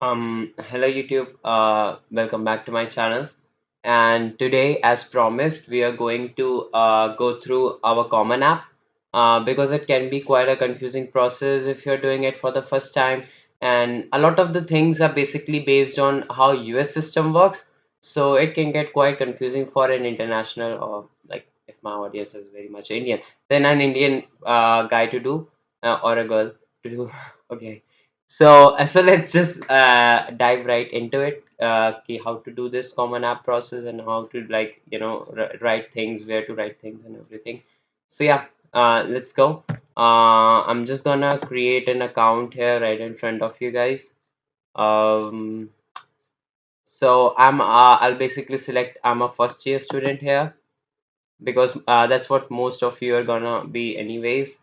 Hello YouTube. Welcome back to my channel. And today, as promised, we are going to go through our Common App because it can be quite a confusing process if you're doing it for the first time. And a lot of the things are basically based on how US system works. So it can get quite confusing for an international or like if my audience is very much Indian, then an Indian guy to do or a girl to do. Okay. So let's just dive right into it. How to do this common app process and how to like write things, where to write things and everything. So yeah, let's go. I'm just gonna create an account here right in front of you guys. Um, I'll basically select I'm a first year student here because that's what most of you are gonna be anyways.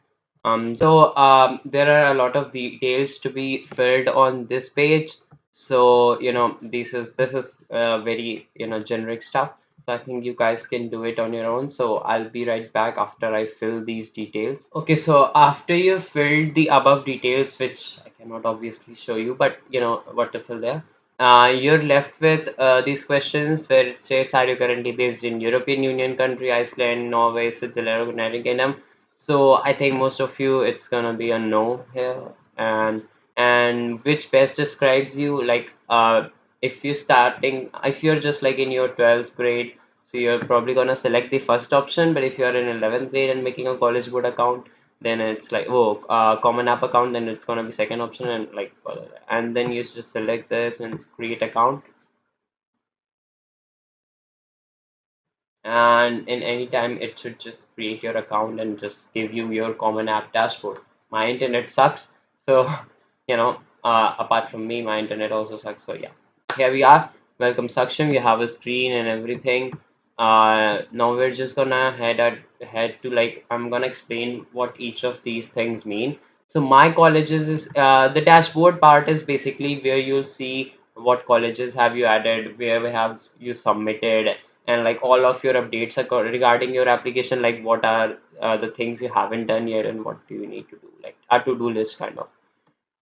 There are a lot of details to be filled on this page. So this is very generic stuff. So I think you guys can do it on your own. So I'll be right back after I fill these details. Okay, so after you filled the above details, which I cannot obviously show you, but you know what to fill there. You're left with these questions where it says, are you currently based in European Union country, Iceland, Norway, Switzerland, or United Kingdom? So I think most of you, it's gonna be a no here. And which best describes you, like if you're just like in your 12th grade, so you're probably gonna select the first option. But if you're in 11th grade and making a college board account, then it's like common app account, then it's gonna be second option and like further. And then you just select this and create account, and in any time it should just create your account and just give you your common app dashboard. My internet sucks, so apart from me, my internet also sucks. So yeah, here we are. Welcome section. We have a screen and everything. Now we're just gonna head to, like, I'm gonna explain what each of these things mean. So my colleges is the dashboard part is basically where you'll see what colleges have you added, where have you submitted, and like all of your updates are regarding your application, like what are the things you haven't done yet and what do you need to do, like a to-do list kind of.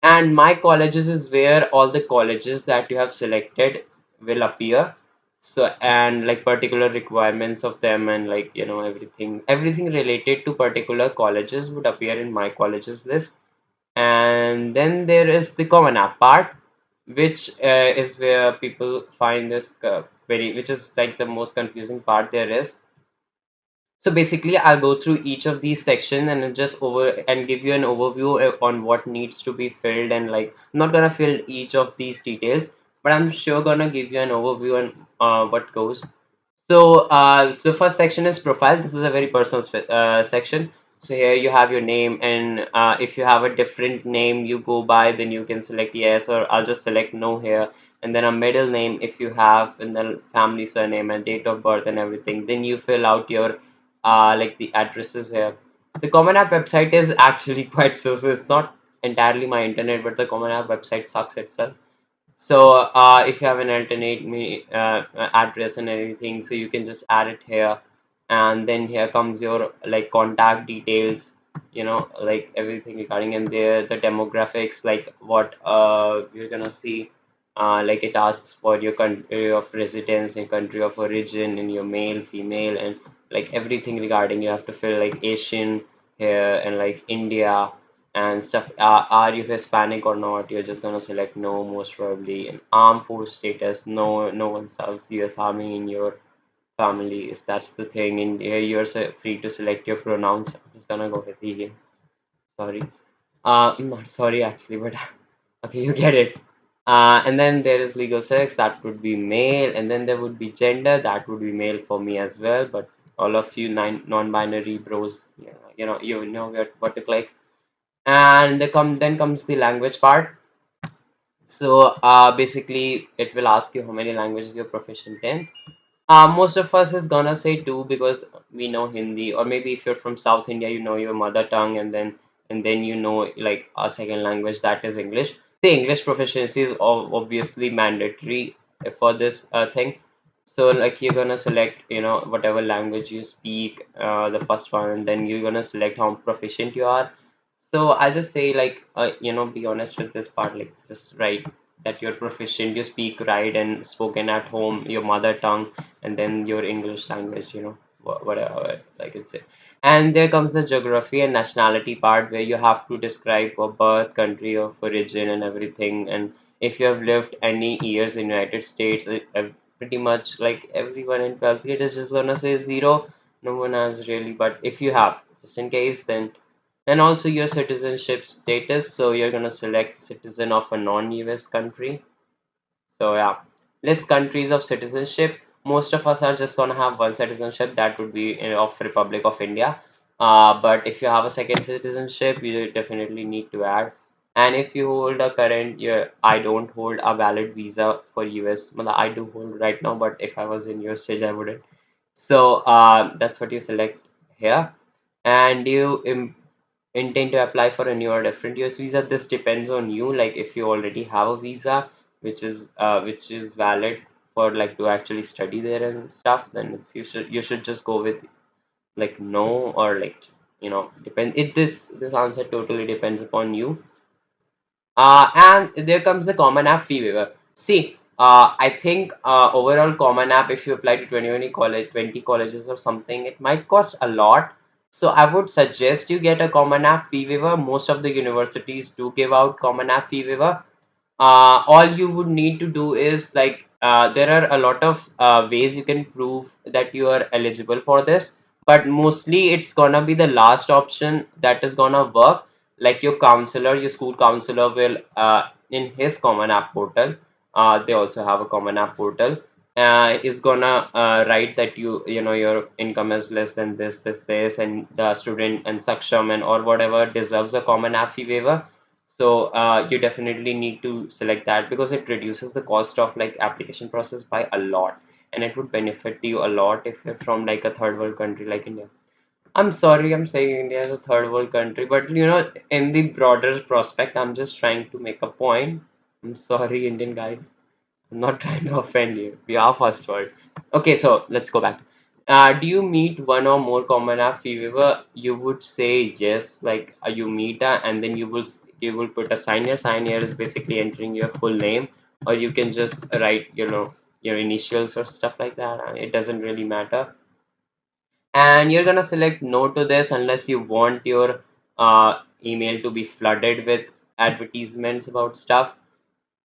And my colleges is where all the colleges that you have selected will appear. So, and like particular requirements of them, and like everything related to particular colleges would appear in my colleges list. And then there is the common app part, which is where people find this which is like the most confusing part there is. So basically I'll go through each of these sections and just over and give you an overview on what needs to be filled. And like I'm not gonna fill each of these details, but I'm sure gonna give you an overview on what goes. So first section is profile. This is a very personal section. So here you have your name, and if you have a different name you go by, then you can select yes, or I'll just select no here. And then a middle name if you have, and then family surname and date of birth and everything. Then you fill out your like the addresses here. The Common App website is actually quite so it's not entirely my internet, but the Common App website sucks itself. So if you have an alternate address and everything, so you can just add it here. And then here comes your like contact details, like everything regarding. And there the demographics, like what you're gonna see, like it asks for your country of residence and country of origin and your male, female, and like everything regarding. You have to fill like Asian here and like India and stuff. Are you Hispanic or not? You're just gonna select no, most probably. And armed force status, no, no one serves US Army in your family, if that's the thing. And here you're free to select your pronouns. I'm just gonna go with he, him. Sorry. Not sorry actually, but okay, you get it. And then there is legal sex, that would be male. And then there would be gender, that would be male for me as well. But all of you non-binary bros, you know what to click. And then comes the language part. So basically it will ask you how many languages you're proficient in. Most of us is gonna say two because we know Hindi, or maybe if you're from South India, you know your mother tongue, and then you know like a second language, that is English. The English proficiency is obviously mandatory for this thing. So like you're gonna select whatever language you speak, the first one, and then you're gonna select how proficient you are. So I'll just say like be honest with this part, like just write that you're proficient, you speak right and spoken at home, your mother tongue, and then your English language, whatever, like it's it. And there comes the geography and nationality part where you have to describe your birth, country of origin, and everything. And if you have lived any years in United States, pretty much like everyone in 12th grade is just gonna say zero. No one has really, but if you have, just in case, then also your citizenship status. So you're gonna select citizen of a non-US country. So yeah, list countries of citizenship. Most of us are just gonna have one citizenship. That would be of Republic of India. But if you have a second citizenship, you definitely need to add. And if you hold a current, yeah, I don't hold a valid visa for US. Well, I do hold right now, but if I was in your stage, I wouldn't. So that's what you select here. And you intend to apply for a new or different US visa. This depends on you. Like if you already have a visa which is valid for like to actually study there and stuff, then you should just go with like no, or like depend it this answer totally depends upon you. And there comes the Common App fee waiver. See, I think overall Common App, if you apply to 20 colleges or something, it might cost a lot. So I would suggest you get a Common App fee waiver. Most of the universities do give out Common App fee waiver. All you would need to do is like there are a lot of ways you can prove that you are eligible for this, but mostly it's gonna be the last option that is gonna work. Like your school counselor will in his Common App portal, they also have a Common App portal, is gonna write that your income is less than this, and the student and Saksham and or whatever deserves a Common App fee waiver. So you definitely need to select that because it reduces the cost of like application process by a lot, and it would benefit you a lot if you're from like a third world country like India. I'm sorry, I'm saying India is a third world country, but in the broader prospect, I'm just trying to make a point. I'm sorry, Indian guys. I'm not trying to offend you. We are first world. Okay, so let's go back. Do you meet one or more common app fee waiver? You would say yes, like you meet that, and then you will put a sign here. Sign here is basically entering your full name, or you can just write your initials or stuff like that. It doesn't really matter. And you're gonna select no to this unless you want your email to be flooded with advertisements about stuff.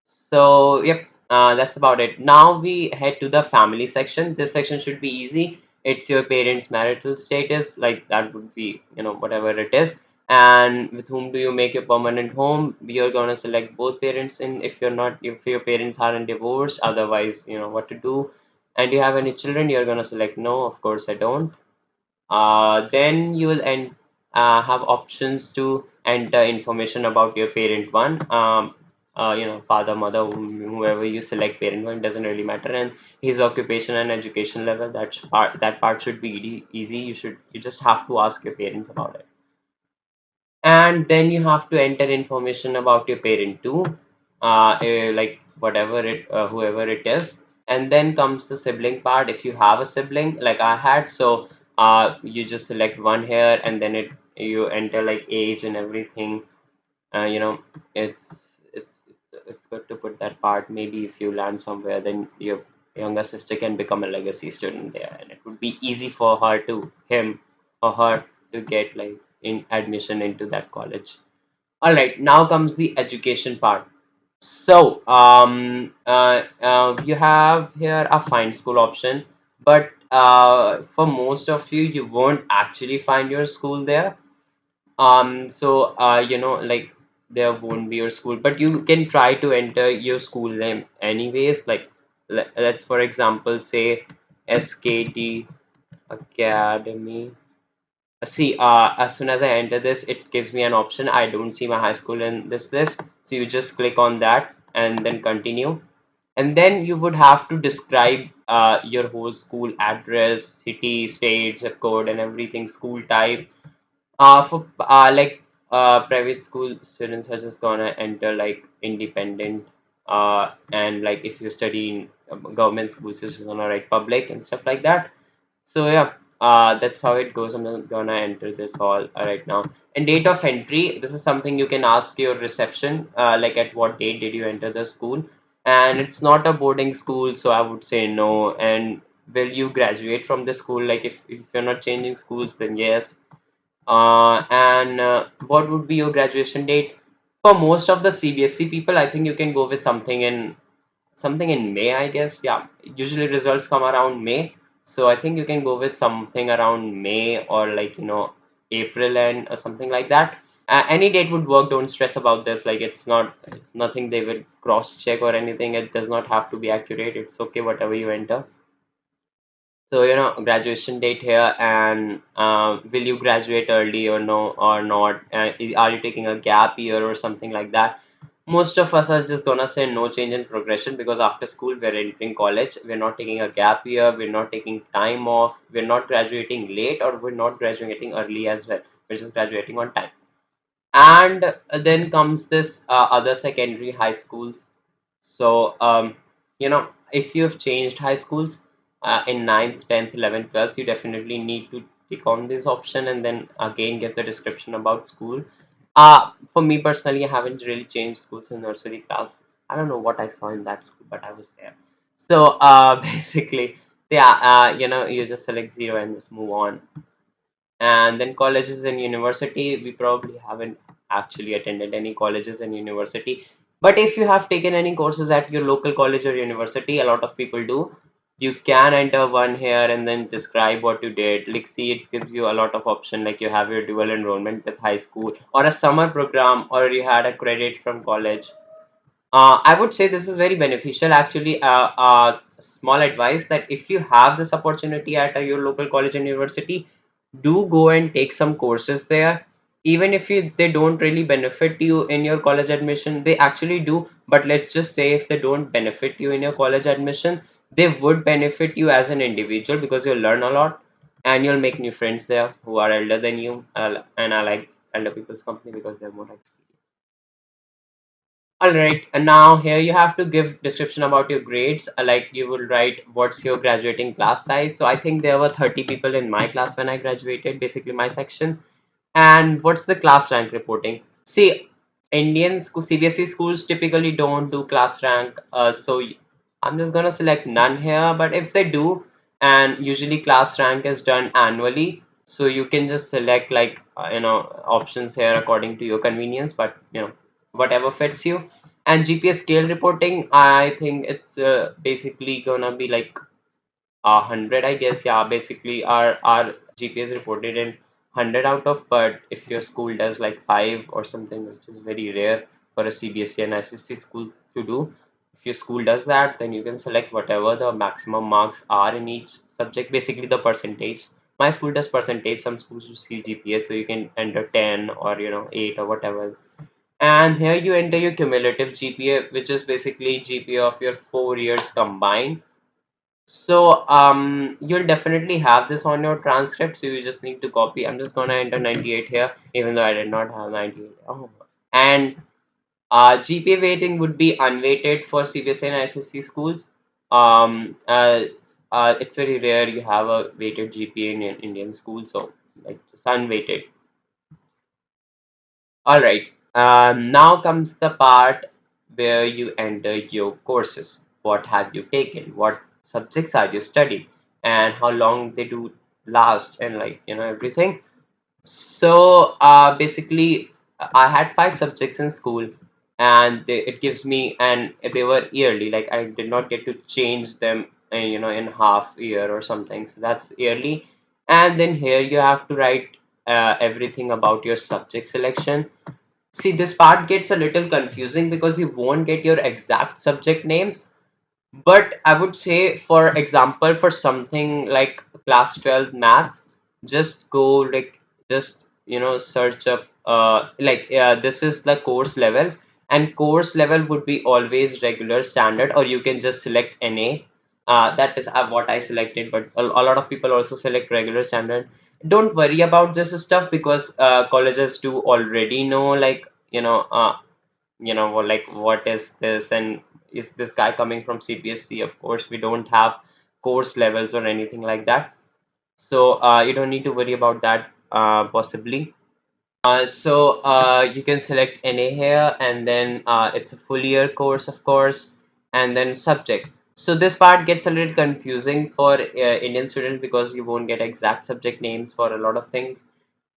So, yep, that's about it. Now we head to the family section. This section should be easy. It's your parents' marital status, like that would be, whatever it is. And with whom do you make your permanent home? You're gonna select both parents in if your parents aren't divorced, otherwise, what to do. And you have any children, you're gonna select no, of course I don't. Then you will have options to enter information about your parent one. Father, mother, whoever you select parent one doesn't really matter, and his occupation and education level. That part should be easy. You just have to ask your parents about it, and then you have to enter information about your parent too, like whoever it is. And then comes the sibling part. If you have a sibling like I had, so you just select one here, and then you enter like age and everything. uh, you know it's good to put that part. Maybe if you land somewhere, then your younger sister can become a legacy student there, and it would be easy for him or her to get like in admission into that college. All right, now comes the education part. So you have here a find school option, but for most of you, you won't actually find your school there. So like there won't be your school, but you can try to enter your school name anyways. Like let's for example say SKT Academy. See, as soon as I enter this, it gives me an option. I don't see my high school in this list, so you just click on that and then continue. And then you would have to describe your whole school address, city, state, zip code, and everything, school type. For private school students are just gonna enter like independent, and like if you study in government schools, you're just gonna write public and stuff like that. So yeah, that's how it goes. I'm not gonna enter this all right now. And date of entry, this is something you can ask your reception, like at what date did you enter the school. And it's not a boarding school, so I would say no. And will you graduate from the school? Like if you're not changing schools, then yes. And what would be your graduation date? For most of the CBSE people, I think you can go with something in May, I guess. Yeah, usually results come around May, so I think you can go with something around May or like April end or something like that. Any date would work. Don't stress about this. Like it's nothing they will cross check or anything. It does not have to be accurate. It's okay whatever you enter. So, graduation date here, and will you graduate early or no or not? Are you taking a gap year or something like that? Most of us are just gonna say no change in progression because after school we're entering college. We're not taking a gap year. We're not taking time off. We're not graduating late or we're not graduating early as well. We're just graduating on time. And then comes this other secondary high schools. So, if you've changed high schools in ninth, 10th, 11th, 12th, you definitely need to click on this option and then again get the description about school. For me personally, I haven't really changed schools in nursery class. I don't know what I saw in that school, but I was there. So, basically, yeah, you just select zero and just move on. And then colleges and university, we probably haven't actually attended any colleges and university, but if you have taken any courses at your local college or university, a lot of people do, you can enter one here and then describe what you did. Like, see, it gives you a lot of option, like you have your dual enrollment with high school or a summer program, or you had a credit from college. I would say this is very beneficial actually. Small advice that if you have this opportunity at your local college and university, do go and take some courses there. Even if they don't really benefit you in your college admission, they actually do. But let's just say if they don't benefit you in your college admission, they would benefit you as an individual because you'll learn a lot and you'll make new friends there who are elder than you. And I like elder people's company because they're more experienced. All right, and now here you have to give description about your grades. Like you will write what's your graduating class size. So I think there were 30 people in my class when I graduated, basically my section. And what's the class rank reporting? See, Indian school, CBSE schools typically don't do class rank. I'm just gonna select none here. But if they do, and usually class rank is done annually, so you can just select like options here according to your convenience. But whatever fits you. And GPA scale reporting, I think it's basically gonna be like 100, I guess. Yeah, basically our GPA is reported in 100 out of, but if your school does like 5 or something, which is very rare for a CBSE and ICSE school to do, if your school does that, then you can select whatever the maximum marks are in each subject, basically the percentage. My school does percentage. Some schools do see GPA, so you can enter 10 or 8 or whatever. And here you enter your cumulative GPA, which is basically GPA of your 4 years combined. So you'll definitely have this on your transcript, so you just need to copy. I'm just gonna enter 98 here, even though I did not have 98. Oh. And GPA weighting would be unweighted for CBSE and ICSE schools. Um, uh, it's very rare you have a weighted GPA in an Indian school, so like it's unweighted. All right. Now comes the part where you enter your courses. What have you taken? What subjects are you studying? And how long they do last, and like everything. So basically, I had 5 subjects in school, and it gives me, and they were yearly. Like I did not get to change them, in half year or something. So that's yearly. And then here you have to write everything about your subject selection. See, this part gets a little confusing because you won't get your exact subject names. But I would say, for example, for something like class 12 maths, just go like, just, search up, this is the course level, and course level would be always regular standard, or you can just select NA. That is what I selected, but a lot of people also select regular standard. Don't worry about this stuff because colleges do already know, like, like what is this, and is this guy coming from CBSE? Of course, we don't have course levels or anything like that, so you don't need to worry about that, possibly. You can select NA here, and then it's a full year course, of course, and then subject. So this part gets a little confusing for Indian students because you won't get exact subject names for a lot of things.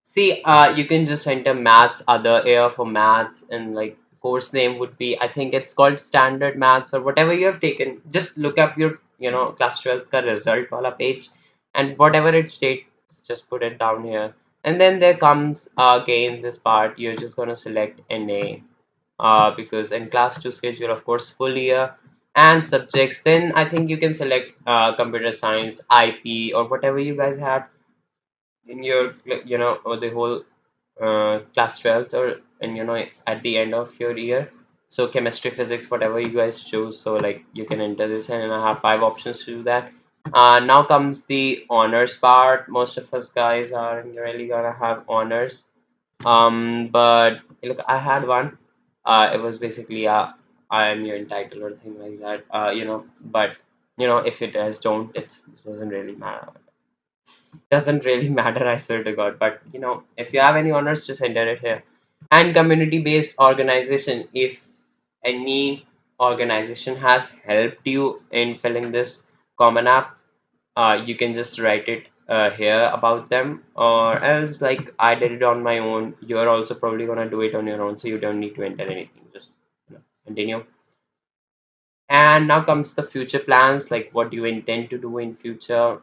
See, you can just enter maths, other air for maths, and like course name would be, I think it's called standard maths or whatever you have taken. Just look up your, class 12 ka result wala page, and whatever it states, just put it down here. And then there comes again this part, you're just gonna select NA, because in class 2 schedule, of course, full year and subjects. Then I think you can select computer science, IP, or whatever you guys had in your, or the whole class 12th, or and at the end of your year. So chemistry, physics, whatever you guys choose, so like you can enter this, and I have five options to do that. Now comes the honors part. Most of us guys aren't really gonna have honors, but look, I had one. It was basically I am your entitled or thing like that, but if it does don't, it doesn't really matter. Doesn't really matter, I swear to God. But if you have any honors, just enter it here. And community-based organization, if any organization has helped you in filling this common app, you can just write it here about them, or else like I did it on my own. You're also probably gonna do it on your own, so you don't need to enter anything. Just continue. And now comes the future plans, like what do you intend to do in future.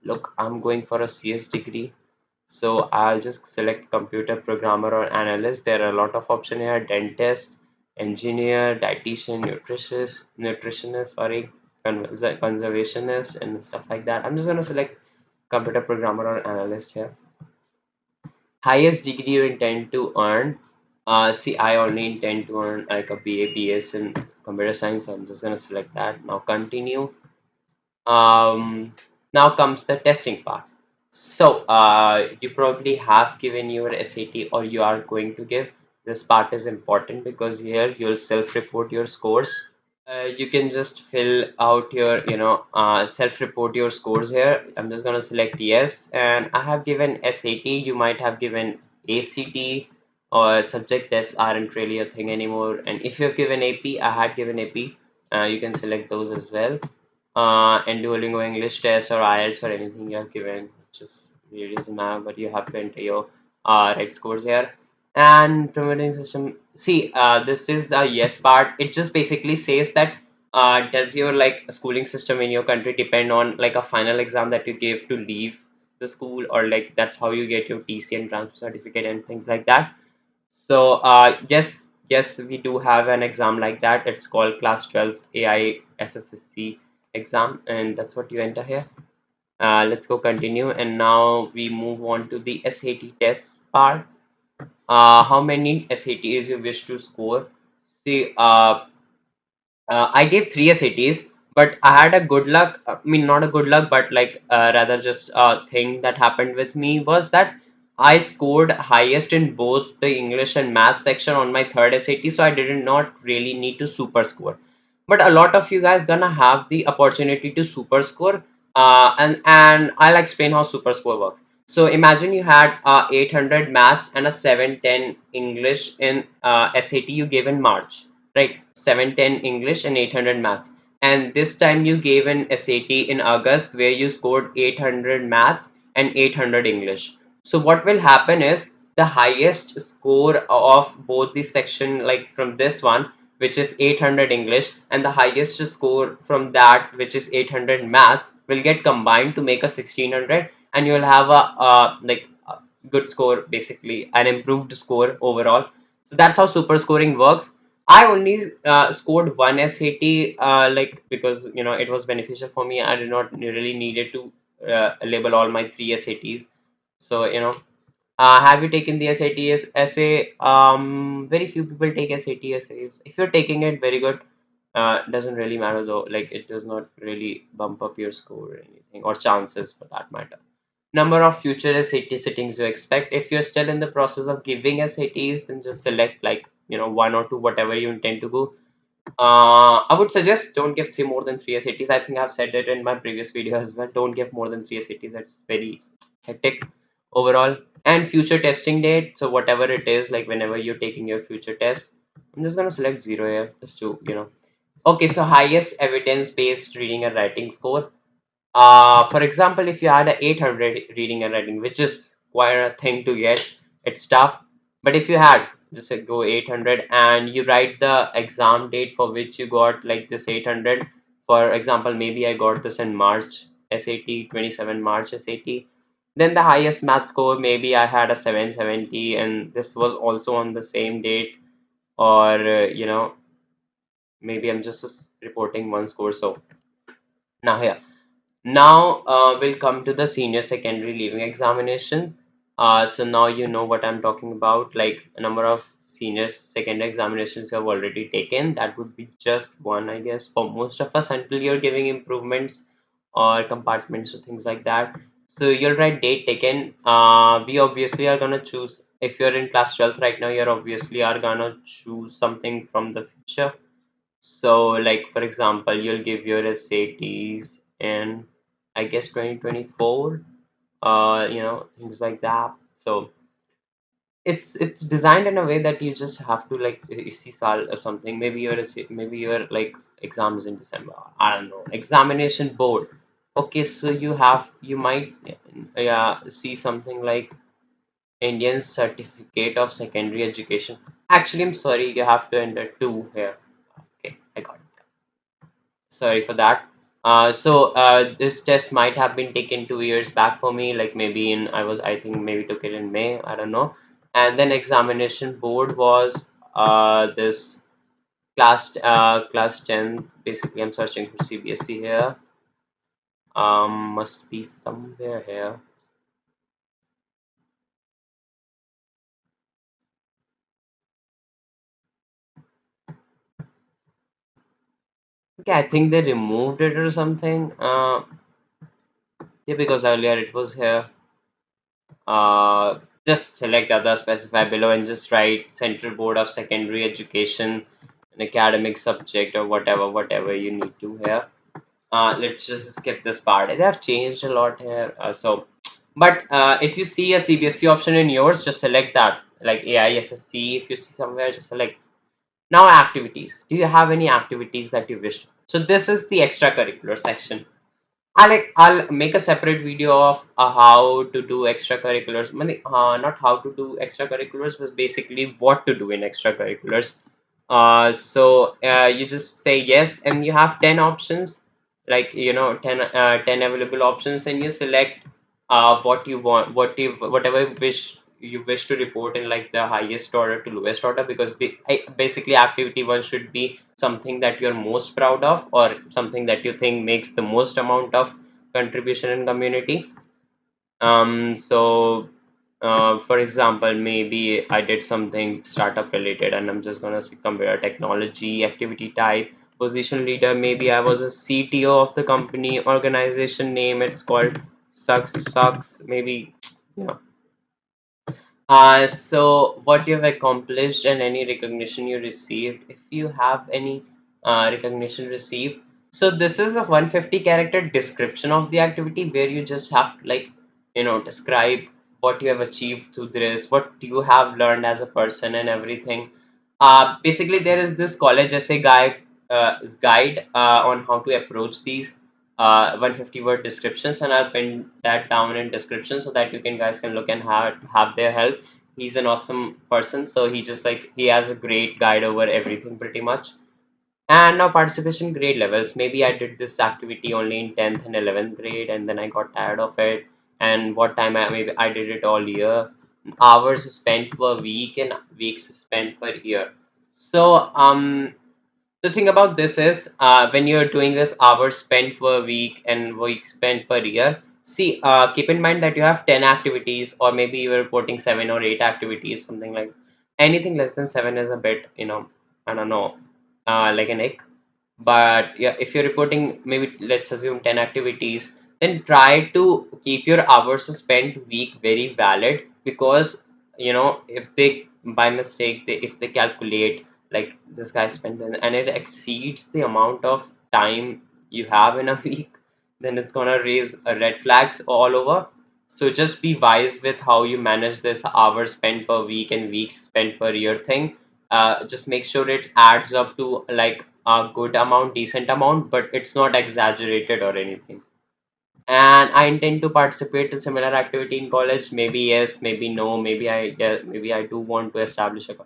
Look, I'm going for a CS degree, so I'll just select computer programmer or analyst. There are a lot of options here: dentist, engineer, dietitian, nutritionist, sorry, conservationist, and stuff like that. I'm just gonna select computer programmer or analyst here. Highest degree you intend to earn. See, I only intend to earn like a BA, BS in computer science, so I'm just gonna select that. Now continue. um, Now comes the testing part. So you probably have given your SAT, or you are going to give. This part is important because here you'll self-report your scores. You can just fill out your, self-report your scores here. I'm just gonna select yes, and I have given SAT. You might have given ACT, or subject tests aren't really a thing anymore. And if you have given AP, I had given AP. You can select those as well. And Duolingo English test or IELTS or anything you have given, just really doesn't matter, but you have to enter your right scores here. And promoting system, see, this is a yes part. It just basically says that does your like schooling system in your country depend on like a final exam that you gave to leave the school, or like that's how you get your TC and transfer certificate and things like that. So yes, we do have an exam like that. It's called Class 12 AI SSSC exam, and that's what you enter here. Let's go continue, and now we move on to the SAT test part. How many SATs you wish to score? See, I gave three SATs, but I had a good luck. I mean, not a good luck, but like rather just a thing that happened with me was that I scored highest in both the English and math section on my third SAT, so I did not really need to super score. But a lot of you guys gonna have the opportunity to super score, and I'll explain how super score works. So imagine you had 800 maths and a 710 English in SAT you gave in March, right? 710 English and 800 maths. And this time you gave an SAT in August where you scored 800 maths and 800 English. So what will happen is the highest score of both the section, like from this one, which is 800 English, and the highest score from that, which is 800 maths, will get combined to make a 1600, and you'll have a like a good score, basically an improved score overall. So that's how super scoring works. I only scored one SAT, like because it was beneficial for me. I did not really needed to label all my three SATs. So have you taken the SAT essay? Very few people take SAT essays. If you're taking it, very good. Doesn't really matter though. Like it does not really bump up your score or anything, or chances for that matter. Number of future SAT sittings you expect. If you're still in the process of giving SATs, then just select like one or two, whatever you intend to go. I would suggest don't give three more than three SATs. I think I've said it in my previous video as well. Don't give more than three SATs. That's very hectic. overall. And future testing date, so whatever it is, like whenever you're taking your future test, I'm just gonna select 0 here just to okay. So highest evidence based reading and writing score, for example, if you had a 800 reading and writing, which is quite a thing to get, it's tough. But if you had just go 800 and you write the exam date for which you got like this 800, for example, maybe I got this in March SAT, 27 March SAT, then the highest math score, maybe I had a 770, and this was also on the same date, or maybe I'm just reporting one score. So now here. Now we'll come to the senior secondary leaving examination. So now you know what I'm talking about, like a number of senior secondary examinations you have already taken. That would be just one, I guess, for most of us until you're giving improvements or compartments or things like that. So you'll write date taken. We obviously are gonna choose, if you're in class 12th right now, you're obviously are gonna choose something from the future. So, like for example, you'll give your SATs in, I guess, 2024. Things like that. So it's designed in a way that you just have to like see sal or something. Maybe your like exams in December. I don't know. Examination board. Okay, so you might yeah see something like Indian Certificate of Secondary Education. Actually, I'm sorry, you have to enter two here. Okay, I got it. Sorry for that. This test might have been taken 2 years back for me, like maybe I think maybe took it in May, I don't know. And then examination board was this class 10. Basically, I'm searching for CBSE here. Must be somewhere here. Okay, I think they removed it or something. Yeah, because earlier it was here. Just select other specify below and just write Central Board of Secondary Education, an academic subject or whatever you need to here. Let's just skip this part. They have changed a lot here. But if you see a CBSE option in yours, just select that. Like AISSC, if you see somewhere, just select. Now activities. Do you have any activities that you wish? So this is the extracurricular section. I'll make a separate video of how to do extracurriculars. Not how to do extracurriculars, but basically what to do in extracurriculars. You just say yes, and you have 10 options, like 10 available options, and you select what you want, whatever you wish to report in like the highest order to lowest order, because basically activity one should be something that you're most proud of or something that you think makes the most amount of contribution in community. For example, maybe I did something startup related and I'm just gonna see computer technology, activity type, position leader. Maybe I was a CTO of the company, organization name, it's called sucks. Maybe, you know. So what you have accomplished and any recognition you received, if you have any recognition received. So this is a 150 character description of the activity where you just have to like, describe what you have achieved through this, what you have learned as a person and everything. Basically, there is this college essay guide on how to approach these 150 word descriptions, and I'll pin that down in description so that you can guys can look and have their help. He's an awesome person, so he has a great guide over everything pretty much. And now participation grade levels. Maybe I did this activity only in 10th and 11th grade, and then I got tired of it. And what time maybe I did it all year. Hours spent per week and weeks spent per year. So the thing about this is when you're doing this hours spent per week and weeks spent per year, see, keep in mind that you have 10 activities, or maybe you're reporting 7 or 8 activities, something like anything less than 7 is a bit, I don't know, like an ick. But yeah, if you're reporting maybe let's assume 10 activities, then try to keep your hours spent week very valid, because if they by mistake if they calculate like this guy spent and it exceeds the amount of time you have in a week, then it's gonna raise red flags all over. So just be wise with how you manage this hours spent per week and weeks spent per year thing. Just make sure it adds up to like a good amount, decent amount, but it's not exaggerated or anything. And I intend to participate to similar activity in college. Maybe yes, maybe no, maybe yeah, maybe I do want to establish a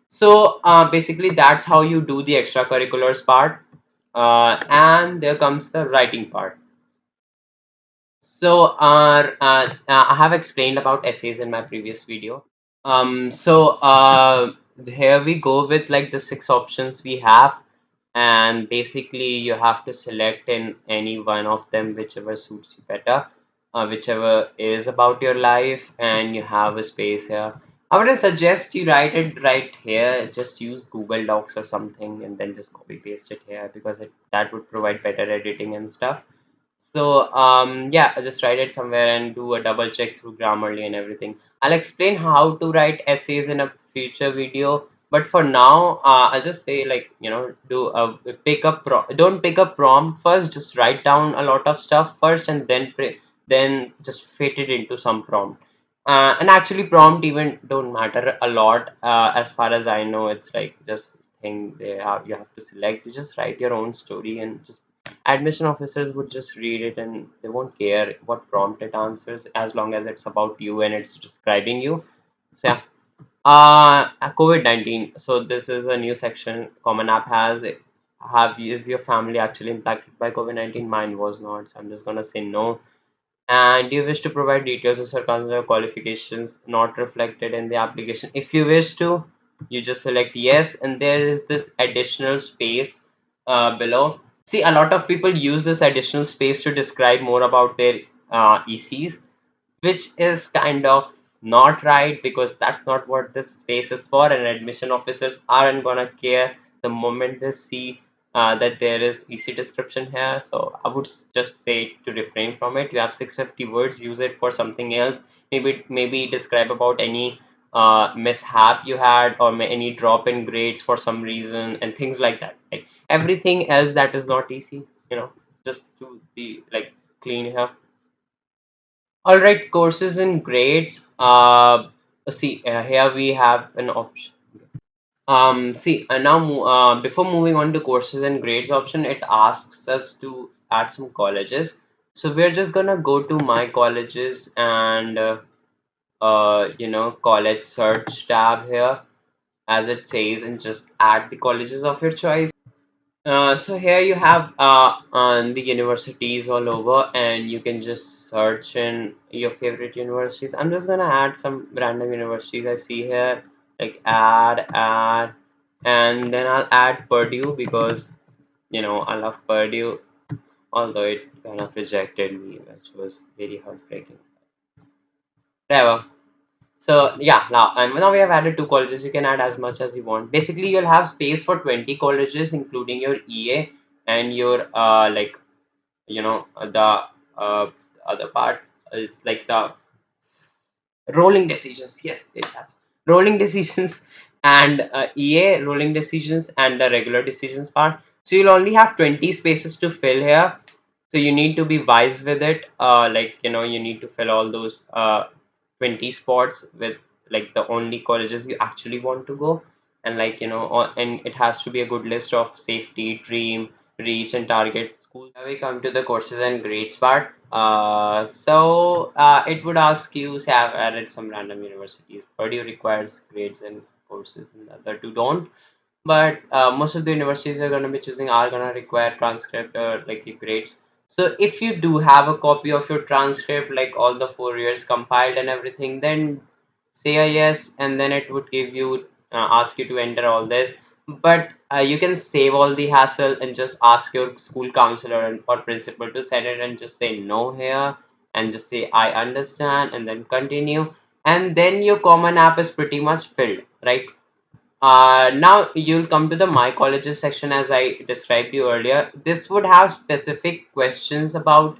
so basically that's how you do the extracurriculars part. And there comes the writing part. So I have explained about essays in my previous video. So here we go with like the six options we have, and basically you have to select in any one of them, whichever suits you better, whichever is about your life, and you have a space here. I would suggest you write it right here. Just use Google Docs or something, and then just copy paste it here because that would provide better editing and stuff. So yeah, I just write it somewhere and do a double check through Grammarly and everything. I'll explain how to write essays in a future video, but for now, I'll just say like do don't pick a prompt first. Just write down a lot of stuff first, and then just fit it into some prompt. And actually, prompt even don't matter a lot. As far as I know, it's like just thing you have to select. You just write your own story and just admission officers would just read it and they won't care what prompt it answers as long as it's about you and it's describing you. So yeah. COVID-19. So this is a new section Common App has. Have is your family actually impacted by COVID-19? Mine was not, so I'm just gonna say no. And you wish to provide details of circumstances or qualifications not reflected in the application. If you wish to, you just select yes, and there is this additional space below. See, a lot of people use this additional space to describe more about their ECs, which is kind of not right because that's not what this space is for, and admission officers aren't gonna care the moment they see that there is EC description here. So I would just say to refrain from it. You have 650 words, use it for something else. Maybe describe about any mishap you had or any drop in grades for some reason and things like that. Like everything else that is not EC, just to be like clean here. All right, courses and grades. See, here we have an option. See, before moving on to courses and grades option, it asks us to add some colleges. So we're just gonna go to my colleges and college search tab here, as it says, and just add the colleges of your choice. So here you have the universities all over, and you can just search in your favorite universities. I'm just gonna add some random universities I see here, like add, and then I'll add Purdue because I love Purdue, although it kind of rejected me, which was very heartbreaking. Whatever. So yeah, now we have added two colleges. You can add as much as you want. Basically, you'll have space for 20 colleges, including your EA and your the other part is like the rolling decisions. Yes, that's rolling decisions and EA rolling decisions and the regular decisions part. So you'll only have 20 spaces to fill here. So you need to be wise with it. You need to fill all those 20 spots with like the only colleges you actually want to go, and and it has to be a good list of safety, dream, reach, and target schools. Now we come to the courses and grades part. It would ask you, say I've added some random universities. Purdue requires grades and courses, and the other two don't. But most of the universities are going to be choosing are going to require transcript or like your grades. So if you do have a copy of your transcript, like all the 4 years compiled and everything, then say a yes, and then it would give you ask you to enter all this. But you can save all the hassle and just ask your school counselor or principal to set it and just say no here and just say I understand and then continue, and then your common app is pretty much filled, right? Now you'll come to the my colleges section as I described you earlier. This would have specific questions about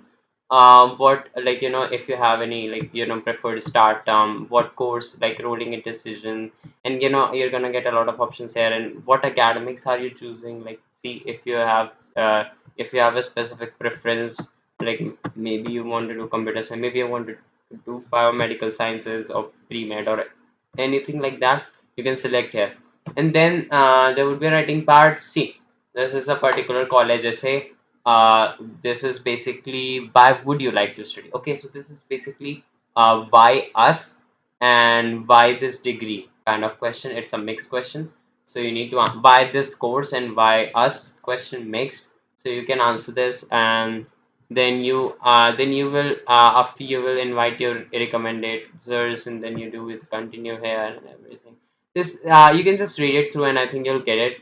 what, like if you have any like preferred start what course, like rolling a decision, and you're gonna get a lot of options here, and what academics are you choosing, like see if you have a specific preference, like maybe you want to do computer science, maybe you want to do biomedical sciences or pre-med or anything like that, you can select here. And then there would be a writing part. See, this is a particular college essay. This is basically why would you like to study? Okay, so this is basically why us and why this degree kind of question. It's a mixed question. So you need to why this course and why us question mixed. So you can answer this, and then you will after you will invite your recommenders, and then you do with continue here and everything. This you can just read it through, and I think you'll get it.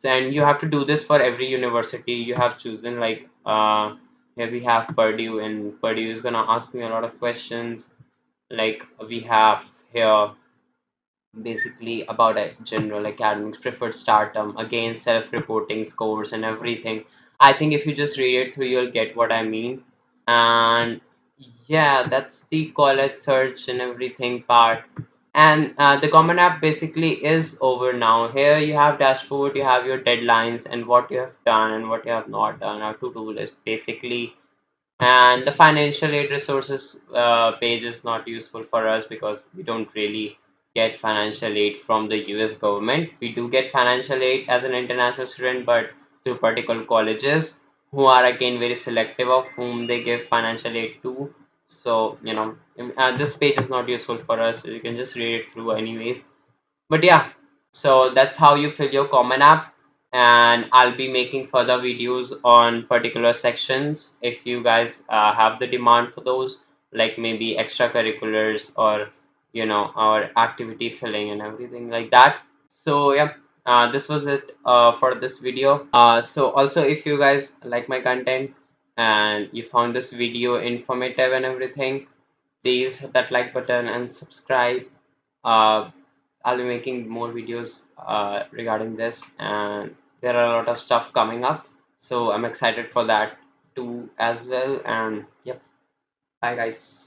And you have to do this for every university you have chosen. Like here we have Purdue, and Purdue is gonna ask me a lot of questions. Like we have here basically about a general academics, preferred start term, again self-reporting scores and everything. I think if you just read it through, you'll get what I mean. And yeah, that's the college search and everything part. And the common app basically is over now. Here you have dashboard, you have your deadlines and what you have done and what you have not done, our to-do list basically. And the financial aid resources page is not useful for us because we don't really get financial aid from the US government. We do get financial aid as an international student, but to particular colleges who are again very selective of whom they give financial aid to. So this page is not useful for us. You can just read it through anyways. But yeah, so that's how you fill your common app. And I'll be making further videos on particular sections if you guys have the demand for those, like maybe extracurriculars or or activity filling and everything like that. So yeah, this was it for this video. So also, if you guys like my content and you found this video informative and everything, please hit that like button and subscribe. uh, I'll be making more videos regarding this, and there are a lot of stuff coming up. So I'm excited for that too as well. And yep, bye guys.